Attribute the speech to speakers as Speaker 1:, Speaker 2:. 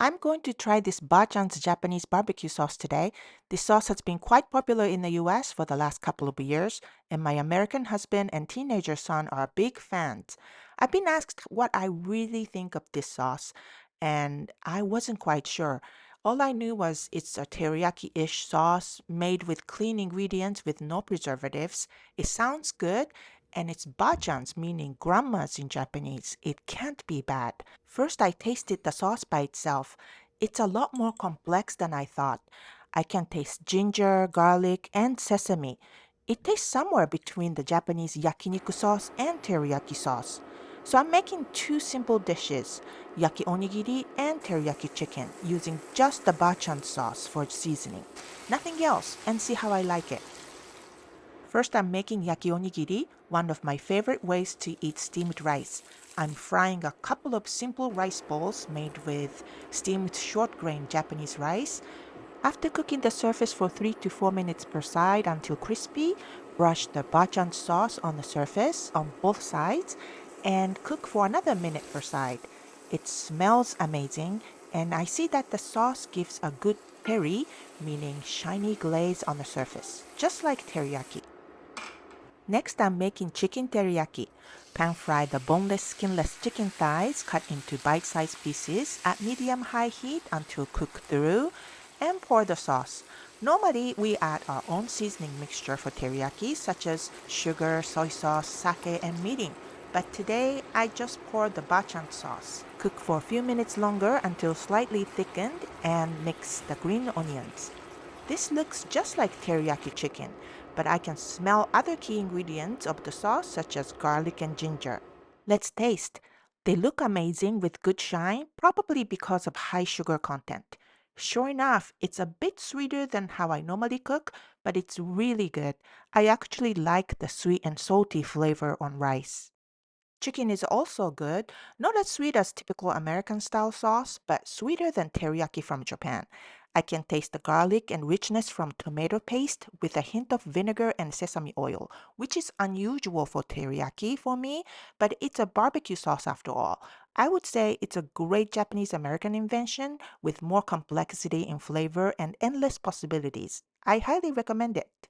Speaker 1: I'm going to try this Bachan's Japanese barbecue sauce today. This sauce has been quite popular in the US for the last couple of years, and my American husband and teenager son are big fans. I've been asked what I really think of this sauce, and I wasn't quite sure. All I knew was it's a teriyaki-ish sauce made with clean ingredients with no preservatives. It sounds good, and it's bachan's, meaning grandma's in Japanese. It can't be bad. First, I tasted the sauce by itself. It's a lot more complex than I thought. I can taste ginger, garlic, and sesame. It tastes somewhere between the Japanese yakiniku sauce and teriyaki sauce. So I'm making two simple dishes, yaki onigiri and teriyaki chicken, using just the bachan sauce for seasoning. Nothing else, and see how I like it. First, I'm making yaki onigiri, one of my favorite ways to eat steamed rice. I'm frying a couple of simple rice balls made with steamed short grain Japanese rice. After cooking the surface for 3 to 4 minutes per side until crispy, brush the bachan sauce on the surface on both sides and cook for another minute per side. It smells amazing, and I see that the sauce gives a good teri, meaning shiny glaze on the surface, just like teriyaki. Next, I'm making chicken teriyaki. Pan fry the boneless, skinless chicken thighs cut into bite-sized pieces at medium-high heat until cooked through, and pour the sauce. Normally, we add our own seasoning mixture for teriyaki, such as sugar, soy sauce, sake, and mirin. But today, I just pour the bachan sauce. Cook for a few minutes longer until slightly thickened and mix the green onions. This looks just like teriyaki chicken, but I can smell other key ingredients of the sauce such as garlic and ginger. Let's taste. They look amazing with good shine, probably because of high sugar content. Sure enough, it's a bit sweeter than how I normally cook, but it's really good. I actually like the sweet and salty flavor on rice. Chicken is also good, not as sweet as typical American style sauce, but sweeter than teriyaki from Japan. I can taste the garlic and richness from tomato paste with a hint of vinegar and sesame oil, which is unusual for teriyaki for me, but it's a barbecue sauce after all. I would say it's a great Japanese American invention with more complexity in flavor and endless possibilities. I highly recommend it.